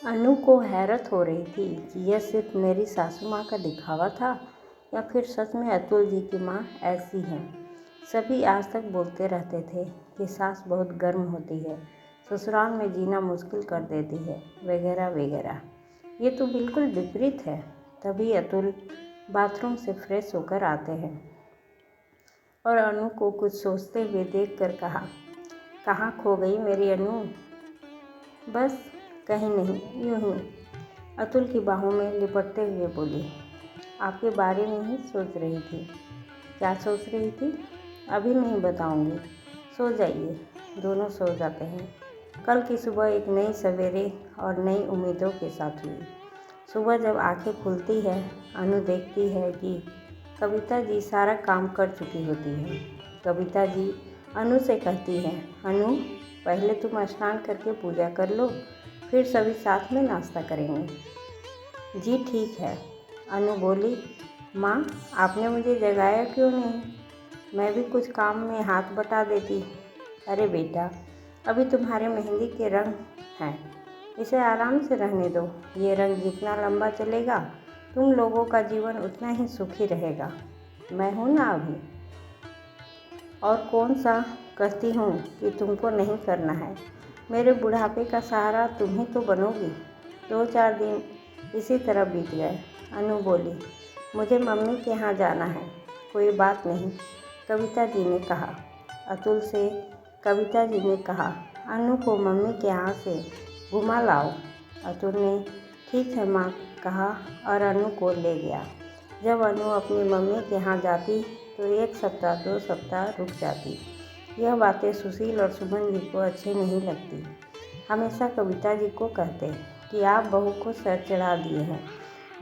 अनु को हैरत हो रही थी कि यह सिर्फ मेरी सासू माँ का दिखावा था या फिर सच में अतुल जी की माँ ऐसी हैं। सभी आज तक बोलते रहते थे कि सास बहुत गर्म होती है, ससुराल में जीना मुश्किल कर देती है, वगैरह वगैरह। ये तो बिल्कुल विपरीत है। तभी अतुल बाथरूम से फ्रेश होकर आते हैं और अनु को कुछ सोचते हुए देखकर कहा, कहाँ खो गई मेरी अनु? बस कहीं नहीं, यूं ही। अतुल की बाहों में लिपटते हुए बोली, आपके बारे में ही सोच रही थी। क्या सोच रही थी? अभी नहीं बताऊंगी, सो जाइए। दोनों सो जाते हैं। कल की सुबह एक नई सवेरे और नई उम्मीदों के साथ हुई। सुबह जब आंखें खुलती है, अनु देखती है कि कविता जी सारा काम कर चुकी होती है। कविता जी अनु से कहती है, अनु पहले तुम स्नान करके पूजा कर लो, फिर सभी साथ में नाश्ता करेंगे। जी ठीक है, अनु बोली। माँ, आपने मुझे जगाया क्यों नहीं? मैं भी कुछ काम में हाथ बटा देती। अरे बेटा, अभी तुम्हारे मेहंदी के रंग हैं, इसे आराम से रहने दो। ये रंग जितना लंबा चलेगा, तुम लोगों का जीवन उतना ही सुखी रहेगा। मैं हूँ ना अभी। और कौन सा कहती हूँ कि तुमको नहीं करना है। मेरे बुढ़ापे का सहारा तुम ही तो बनोगी। 2-4 दिन इसी तरह बीत गए। अनु बोली, मुझे मम्मी के यहाँ जाना है। कोई बात नहीं, कविता जी ने कहा। अतुल से कविता जी ने कहा, अनु को मम्मी के यहाँ से घुमा लाओ। अतुल ने ठीक है माँ कहा और अनु को ले गया। जब अनु अपनी मम्मी के यहाँ जाती तो 1 सप्ताह 2 सप्ताह रुक जाती। यह बातें सुशील और सुमन जी को अच्छी नहीं लगती। हमेशा कविता जी को कहते कि आप बहू को सर चढ़ा दिए हैं।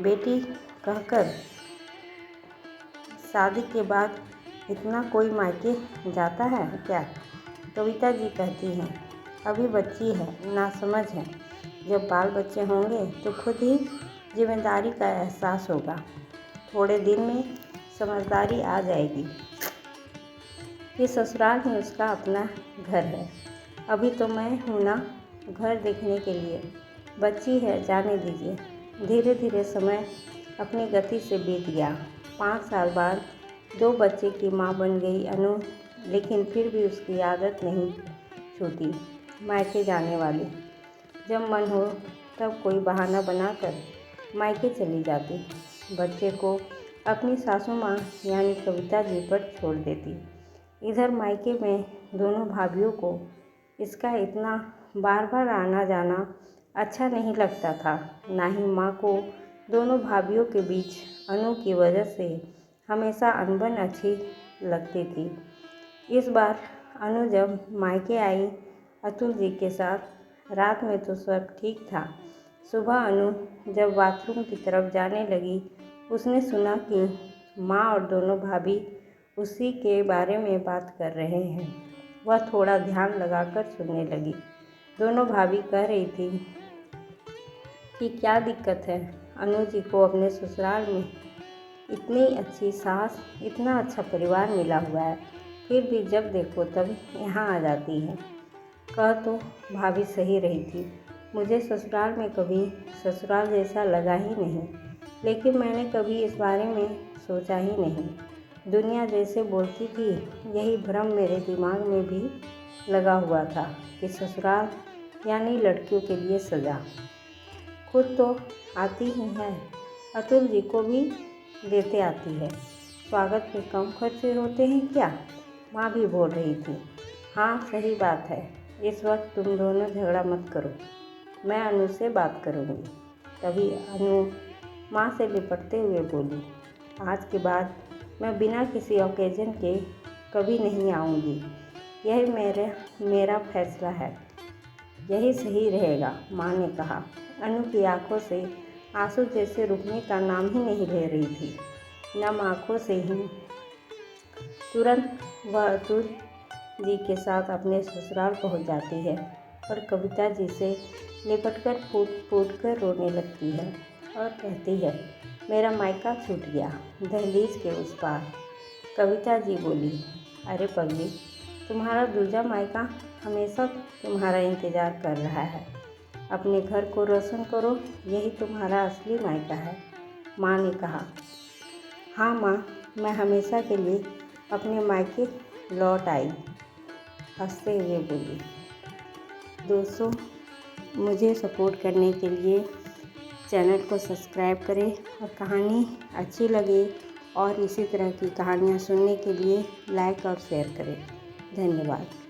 बेटी कहकर शादी के बाद इतना कोई मायके जाता है क्या? कविता जी कहती हैं, अभी बच्ची है, नासमझ है। जब बाल बच्चे होंगे तो खुद ही जिम्मेदारी का एहसास होगा। थोड़े दिन में समझदारी आ जाएगी कि ससुराल में उसका अपना घर है। अभी तो मैं हूँ ना घर देखने के लिए। बच्ची है, जाने दीजिए। धीरे धीरे समय अपनी गति से बीत गया। 5 साल बाद 2 बच्चे की माँ बन गई अनु, लेकिन फिर भी उसकी आदत नहीं छूटी मायके जाने वाली। जब मन हो तब कोई बहाना बनाकर मायके चली जाती। बच्चे को अपनी सासू माँ यानी कविता जी पर छोड़ देती। इधर मायके में दोनों भाभियों को इसका इतना बार बार आना जाना अच्छा नहीं लगता था। ना ही माँ को दोनों भाभियों के बीच अनु की वजह से हमेशा अनबन अच्छी लगती थी। इस बार अनु जब मायके आई अतुल जी के साथ, रात में तो सब ठीक था। सुबह अनु जब बाथरूम की तरफ जाने लगी, उसने सुना कि माँ और दोनों भाभी उसी के बारे में बात कर रहे हैं। वह थोड़ा ध्यान लगाकर सुनने लगी। दोनों भाभी कह रही थी कि क्या दिक्कत है, अनु जी को अपने ससुराल में इतनी अच्छी सास, इतना अच्छा परिवार मिला हुआ है, फिर भी जब देखो तब यहाँ आ जाती है। कह तो भाभी सही रही थी। मुझे ससुराल में कभी ससुराल जैसा लगा ही नहीं, लेकिन मैंने कभी इस बारे में सोचा ही नहीं। दुनिया जैसे बोलती थी, यही भ्रम मेरे दिमाग में भी लगा हुआ था कि ससुराल यानी लड़कियों के लिए सज़ा। खुद तो आती ही है, अतुल जी को भी लेते आती है। स्वागत में कम खर्चे होते हैं क्या? माँ भी बोल रही थी। हाँ सही बात है। इस वक्त तुम दोनों झगड़ा मत करो, मैं अनु से बात करूँगी। तभी अनु माँ से लिपटते हुए बोली, आज के बाद मैं बिना किसी ओकेजन के कभी नहीं आऊँगी। यह मेरा फैसला है, यही सही रहेगा। माँ ने कहा। अनु की आंखों से आंसू जैसे रुकने का नाम ही नहीं ले रही थी। नम आंखों से ही तुरंत वह अतुल जी के साथ अपने ससुराल पहुंच जाती है और कविता जी से लिपटकर फूट फूट कर रोने लगती है और कहती है, मेरा मायका छूट गया दहलीज के उस पार। कविता जी बोली, अरे पगली, तुम्हारा दूजा मायका हमेशा तुम्हारा इंतज़ार कर रहा है। अपने घर को रोशन करो, यही तुम्हारा असली मायका है। माँ ने कहा। हाँ माँ, मैं हमेशा के लिए अपने मायके लौट आई, हंसते हुए बोली। दोस्तों, मुझे सपोर्ट करने के लिए चैनल को सब्सक्राइब करें और कहानी अच्छी लगे और इसी तरह की कहानियाँ सुनने के लिए लाइक और शेयर करें। धन्यवाद।